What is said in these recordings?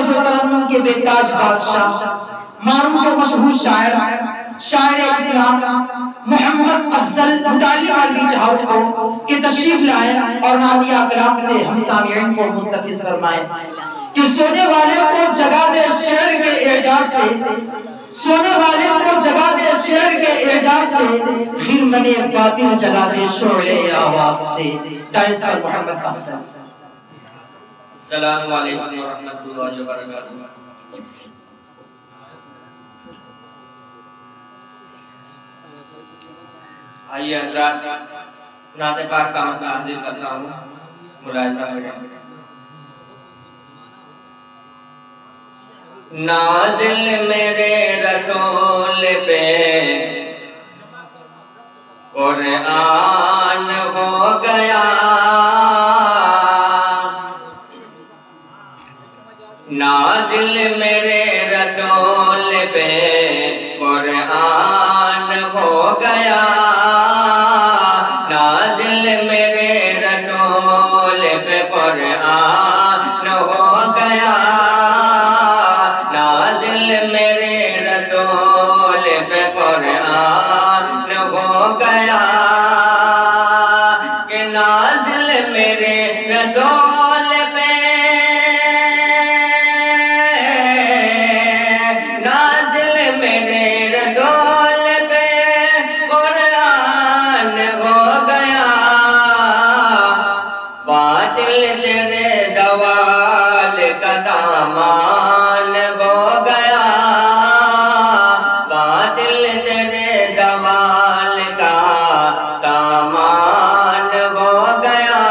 طرز و ترنم کے بے تاج بادشاہ، معروف و مشہور شاعر اسلام محمد افضل متعلم عربی جہاز کو کہ تشریف لائے اور نادیہ کلام سے ہم سامعین کو مستفیض فرمائیں کہ سونے والے کو جگا دے شعر کے اعجاز سے، سونے والے کو جگا دے شعر کے اعجاز سے، خرمن باطن جلا دے شعلے آواز سے۔ دائز پر محمد افضل۔ السلام علیکم ورحمۃ اللہ وبرکاتہ۔ آئیے حضرات، نعت پاک کا مسئلہ حاضر کرتا ہوں، ملاحظہ کریں۔ نازل میرے رسول پہ قرآن ہو گیا، نازل میرے رسول پہ قرآن ہو گیا، نازل میرے رسول پہ قرآن ہو گیا، نازل میرے رسول پہ قرآن ہو گیا، کہ نازل میرے رسول پہ، نازل میرے رسول پہ قرآن ہو گیا، باطل تیرے زوال کا سامان ہو گیا، باطل تیرے زوال کا سامان ہو گیا،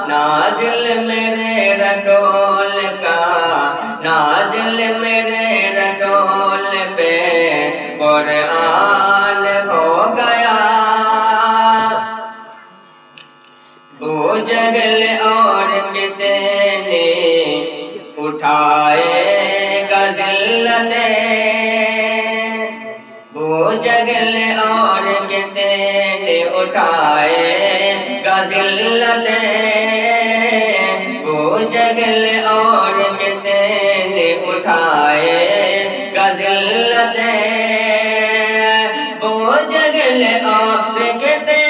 نازل میرے رسول کا، نازل میرے رسول پہ قرآن ہو گیا، وہ جگل اور کتنے اٹھائے گا ذلتیں، وہ جگل اور کتنے اٹھائے گا ذلتیں، وہ جگل اور کتنے اٹھائے گا ذلتیں، وہ جگل اور کتنے،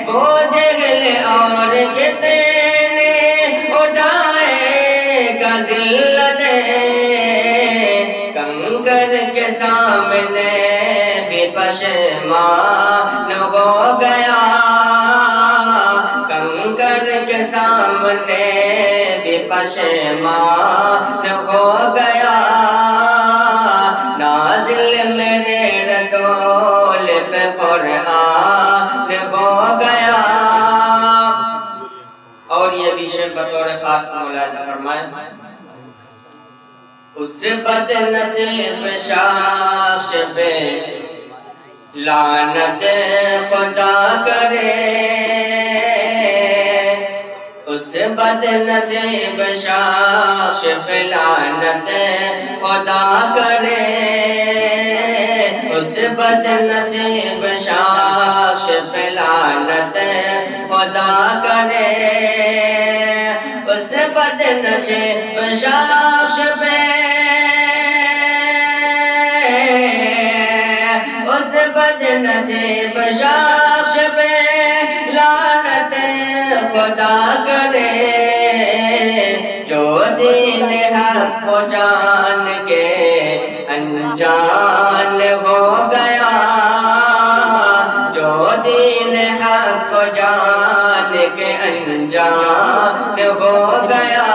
وہ جگل اور کتنے اٹھائے گا ذلتیں، کنکر کے سامنے بھی پشیمان ہو گیا، کنکر کے سامنے بھی پشیمان ہو گیا، نازل میرے رسول پہ قرآن ہو گیا۔ اور یہ بھی شعر بطور خاص ملاحظہ فرمائیں۔ اس بد نصیب شخص پہ لعنت خدا کرے، اس بد نصیب شخص پہ لعنت خدا کرے، اس بد نصیب شخص پہ لعنت خدا کرے، اس بد نصیب شخص پہ، اس بد نصیب شخص پہ لعنت خدا کرے، جو دین حق کو جان کے انجان ہو گیا، جو دین حق کو جان کے انجان ہو گیا،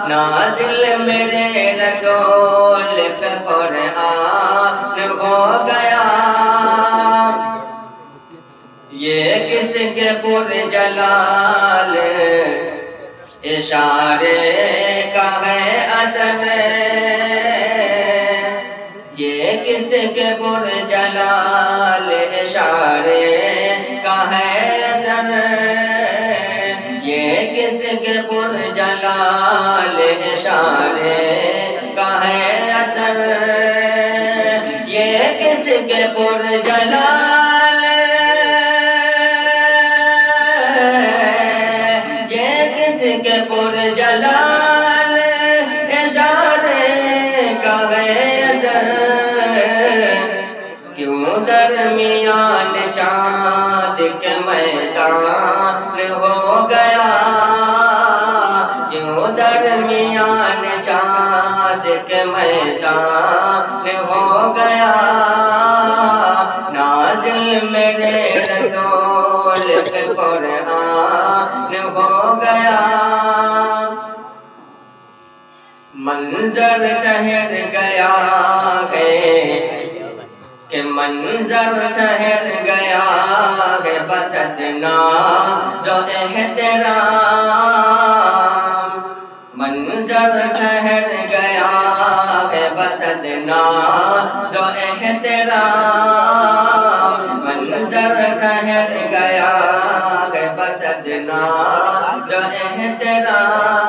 نازل میرے رسول پہ قرآن ہو گیا، یہ کس کے پر جلال اشارے کا ہے اثر، یہ کس کے پر جلال اشارے کا ہے اثر، یہ کس کے پر جلال اشارے کا ہے اثر، یہ کس کے پر جلال جلال اشارے کا غیظر کیوں درمیان چاند کے میدان ہو گیا کیوں درمیان چاند کے میدان ہو گیا نازل میرے رسول پہ قرآن ہو گیا منظر ٹھہر گیا ہے کہ منظر ٹھہر گیا ہے بس ادنا جو احترام منظر ٹھہر گیا ہے بس ادنا جو احترام منظر ٹھہر گیا ہے بس ادنا جو احترام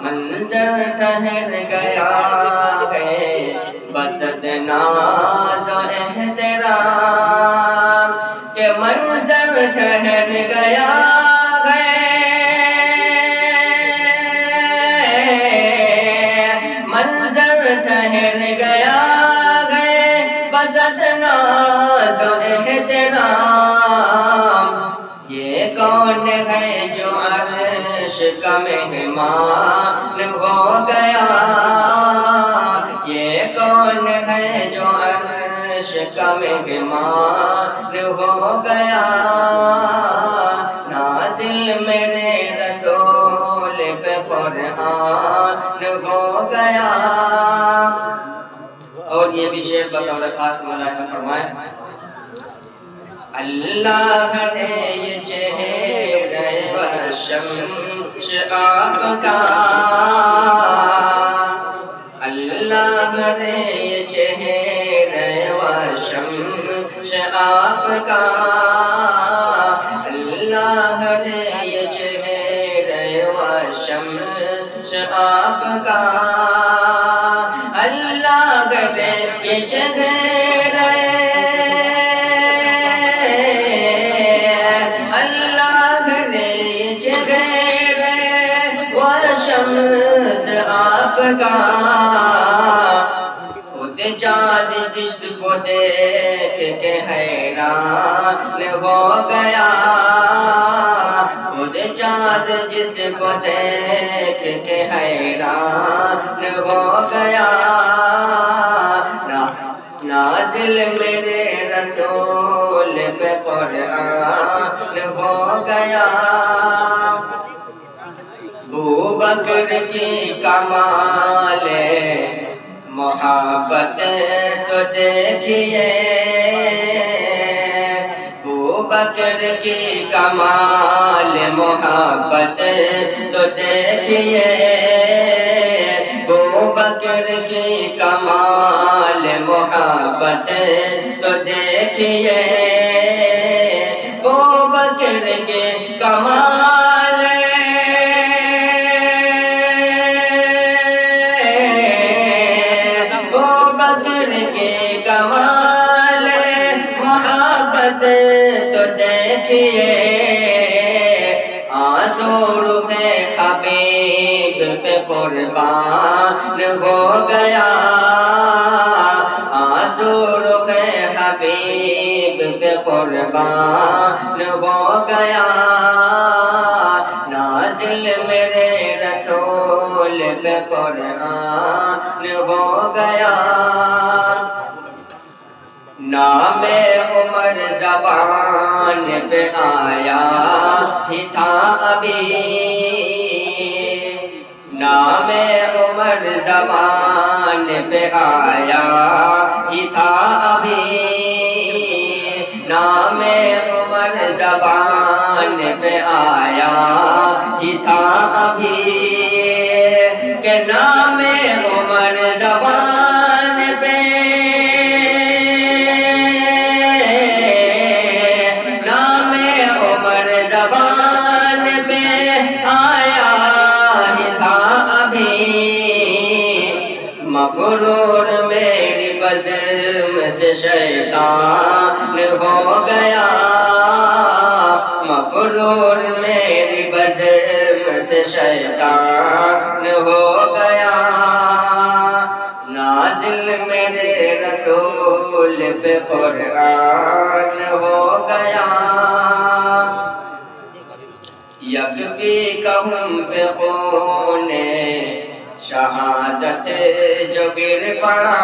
منظر ٹھہر گیا ہے بس ادنا جو احترام کہ منظر ٹھہر گیا ہے منظر ٹھہر گیا ہے بس ادنا جو احترام یہ کون ہے جو عرش کا مہمان ہو گیا یہ کون ہے جو عرش کا مہمان ہو گیا نازل میرے رسول پہ قرآن ہو گیا اور یہ بھی شعر بطور خاص مولانا فرمائے اللہ نے یہ چہرہ و شمس آپ کا اللہ نے یہ چہرہ و شمس آپ کا اللہ نے یہ چہرہ و شمس آپ کا اللہ نے یہ چہرہ اللہ نے یہ چہرہ و شمس آپ کا خود چاند جس کو دیکھ کے حیران ہو گیا خود چاند جس کو دیکھ کے حیران ہو گیا نازل میرے رسول پہ قرآن ہو گیا ابو بکر کی کمال محبت تو دیکھیے ابو بکر کی کمال محبت تو دیکھیے ابو بکر کی کمال محبت تو دیکھیے ابو بکر کی کمال ابو بکر کی کمال محبت تو دیکھیے آنسو رخ حبیب پہ قربان ہو گیا آنسو رخ حبیب پہ قربان ہو گیا نازل میرے رسول پہ قرآن ہو گیا نام عمر زبان پہ آیا ہی تھا ابھی نام عمر زبان پہ آیا ہی تھا ابھی نام عمر زبان پہ آیا ہی تھا ابھی کہ نام عمر زبان پہ نام عمر زبان پہ آیا ہی تھا ابھی مغرور میری بزم سے شیطان ہو گیا مغرور میری بزم سے شیطان ہو گیا نازل میرے رسول پہ قرآن ہو گیا یک بھی کہوں پہ خون شہادت جو گر پڑا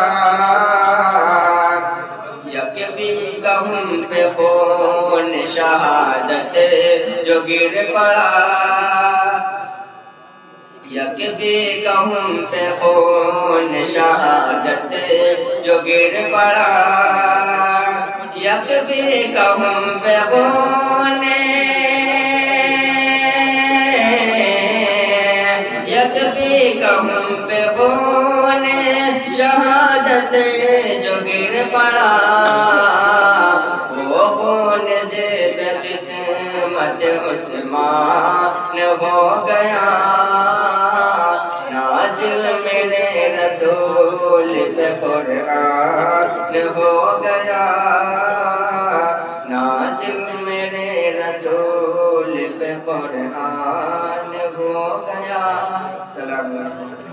یک بھی کہوں پہ خون شہادت جو گر پڑا یک بھی کہوں پہ خون شہادت جو گر پڑا یک بھی کہوں پہ خون یک بھی کہوں پہ خون شہادت جو گر پڑا وہ خون زید قسمت عثمان ہو گیا نازل میرے رسول پہ قرآن ہو گیا نازل میرے رسول پہ قرآن ہو گیا. سلام علیکم.